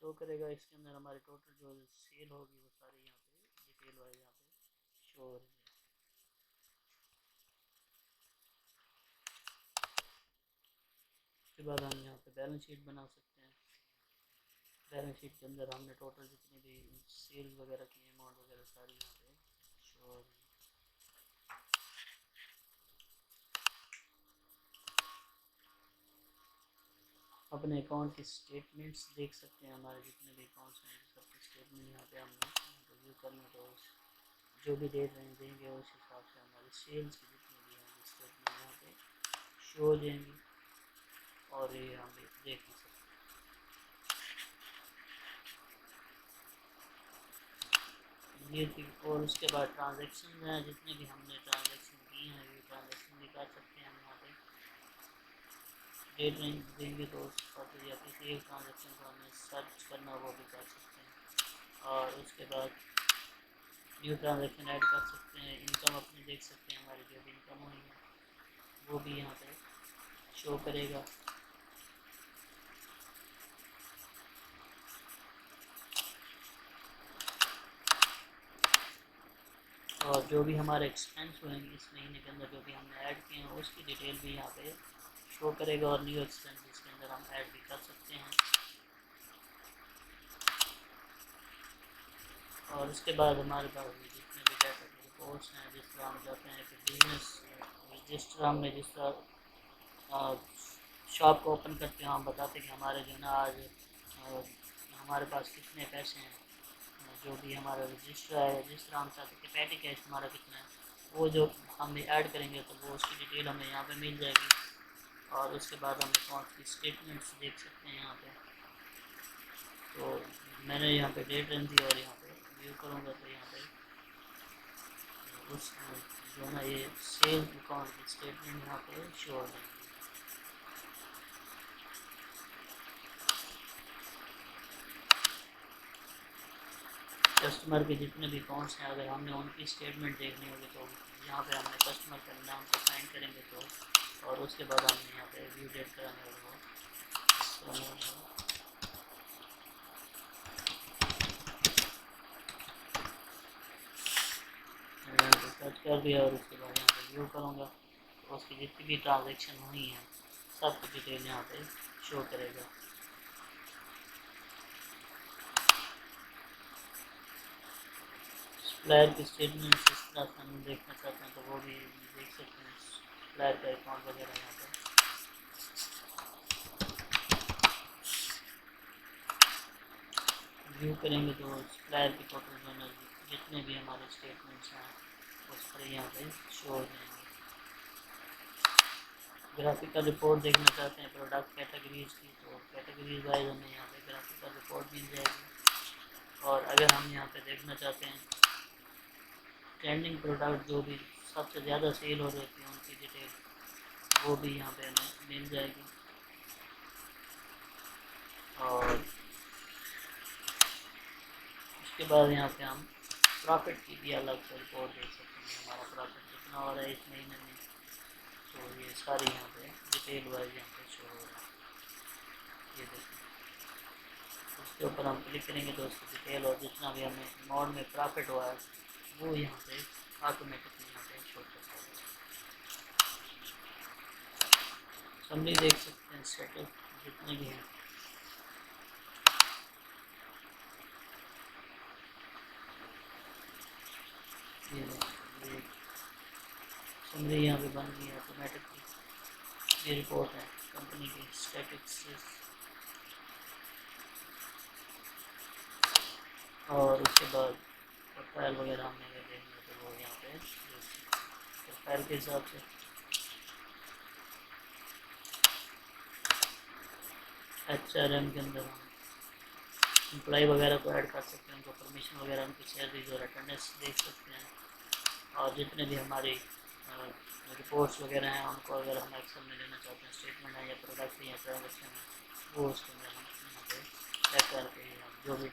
شو کرے گا. اس کے اندر ہماری ٹوٹل جو سیل ہوگی وہ ساری یہاں پہ ڈیٹیل وائز یہاں پہ شو ہو رہی ہے. اس کے بعد ہم یہاں پہ بیلنس شیٹ بنا سکتے ہیں. بیلنس شیٹ کے اندر ہم نے ٹوٹل جتنے بھی سیلز وغیرہ کی اماؤنٹ وغیرہ ساری یہاں پہ شو ہو رہی ہے. اپنے اکاؤنٹ کی اسٹیٹمنٹس دیکھ سکتے ہیں. ہمارے جتنے بھی اکاؤنٹس ہیں سب کی اسٹیٹمنٹ یہاں پہ ہم نے ریویو کرنا تو جو بھی ڈیٹ رہیں دیں گے اس حساب سے ہماری سیلز کی جتنی بھی ہیں اسٹیٹمنٹ یہاں پہ شو ہو جائیں گی اور یہ ہم دیکھ سکتے ہیں. یہ تھی. اور اس کے بعد ٹرانزیکشن ہیں جتنے بھی ہم نے ٹرانزیکشن کی ہیں یہ ٹرانزیکشن بھی کر سکتے ہیں. ہم یہاں پہ ڈیٹ رینج دیں گے تو اس پر یا کسی ایک ٹرانزیکشن کو ہمیں سرچ کرنا وہ بھی کر سکتے ہیں. اور اس کے بعد نیو ٹرانزیکشن ایڈ کر سکتے ہیں. انکم اپنی دیکھ سکتے ہیں ہماری جو بھی انکم ہوئی ہے وہ بھی یہاں پہ شو کرے گا. اور جو بھی ہمارے ایکسپینس ہوئیں گے اس مہینے کے اندر جو بھی ہم نے ایڈ کیے ہیں اس کی ڈیٹیل بھی یہاں پہ شو کرے گا. اور نیو ایکسپینس اس کے اندر ہم ایڈ بھی کر سکتے ہیں. اور اس کے بعد ہمارے پاس جتنے بھی ڈیٹا کے رپورٹس ہیں جس طرح ہم جاتے ہیں کہ بزنس رجسٹر ہم نے جس طرح شاپ کو اوپن کرتے ہیں ہم بتاتے ہیں کہ ہمارے جو نا آج ہمارے پاس کتنے پیسے ہیں. جو بھی ہمارا رجسٹر ہے جس طرح ہم چاہتے ہیں کہ پیٹی کیش ہمارا کتنا ہے وہ جو ہم ایڈ کریں گے تو وہ اس کی ڈیٹیل ہمیں یہاں پہ مل جائے گی. اور اس کے بعد ہم اکاؤنٹ کی اسٹیٹمنٹس دیکھ سکتے ہیں یہاں پہ. تو میں نے یہاں پہ ڈیٹ رن دی اور یہاں پہ ویو کروں گا تو یہاں پہ اس جو ہے نا یہ سیل اکاؤنٹ کی اسٹیٹمنٹ یہاں پہ شو ہو جائے گی. کسٹمر کے جتنے بھی اکاؤنٹس ہیں اگر ہم نے ان کی اسٹیٹمنٹ دیکھنی ہوگی تو یہاں پہ ہم نے کسٹمر کا نام کو سائن کریں گے تو اور اس کے بعد ہم نے یہاں پہ ویو ڈیٹ کریں گے وہ سرچ کر دیا. اور اس کے بعد یہاں پہ ویو کروں گا تو اس کی جتنی بھی ٹرانزیکشن ہوئی ہیں سب کی ڈیٹیل یہاں پہ شو کرے گا. سپلائر کی اسٹیٹمنٹ اس طرح سے ہم دیکھنا چاہتے ہیں تو وہ بھی دیکھ سکتے ہیں. سپلائر کا اکاؤنٹ وغیرہ یہاں پہ ویو کریں گے تو سپلائر کی ٹوٹل جو ہے جتنے بھی ہمارے اسٹیٹمنٹس ہیں اس پر یہاں پہ شو ہو جائیں گے. گرافیکل رپورٹ دیکھنا چاہتے ہیں پروڈکٹ کیٹیگریز کی تو کیٹیگریز وائز ہمیں یہاں پہ گرافیکل رپورٹ مل جائے گی. اور اگر ہم یہاں پہ دیکھنا چاہتے ہیں ٹرینڈنگ پروڈکٹ جو بھی سب سے زیادہ سیل ہو رہی تھی ان کی ڈیٹیل وہ بھی یہاں پہ ہمیں مل جائے گی. اور اس کے بعد یہاں پہ ہم پرافٹ کی بھی الگ سے رپورٹ دیکھ سکتے ہیں. ہمارا پرافٹ کتنا ہو رہا ہے اس مہینے میں تو یہ ساری یہاں پہ ڈیٹیل وائز یہاں پہ شو ہو رہا ہے. یہ دیکھیں اس کے اوپر ہم کلک کریں گے تو اس کی ڈیٹیل اور جتنا بھی ہمیں اماؤنٹ میں پرافٹ ہوا ہے وہ یہاں پہ آٹومیٹکلی یہاں پہ شو کرتا ہے. سمری دیکھ سکتے ہیں سیٹ اپ جتنے بھی ہیں یہ سمری یہاں پہ بن گئی ہے آٹومیٹکلی. یہ رپورٹ ہے کمپنی کی اسٹیٹکس. اور اس کے بعد پروفائل وغیرہ ہم نے اگر دیکھنا تو وہ یہاں پہ پروفائل کے حساب سے ایچ آر ایم کے اندر ہم امپلائی وغیرہ کو ایڈ کر سکتے ہیں. ان کو پرمیشن وغیرہ ان کی سیلریز اور اٹینڈنس دیکھ سکتے ہیں. اور جتنے بھی ہماری رپورٹس وغیرہ ہیں ان کو اگر ہم ایکسل میں لینا چاہتے ہیں اسٹیٹمنٹ ہے یا پروڈکٹ یا ٹرانزیکشن ہے وہ اس کے اندر ہم یہاں پہ چیک کر کے جو بھی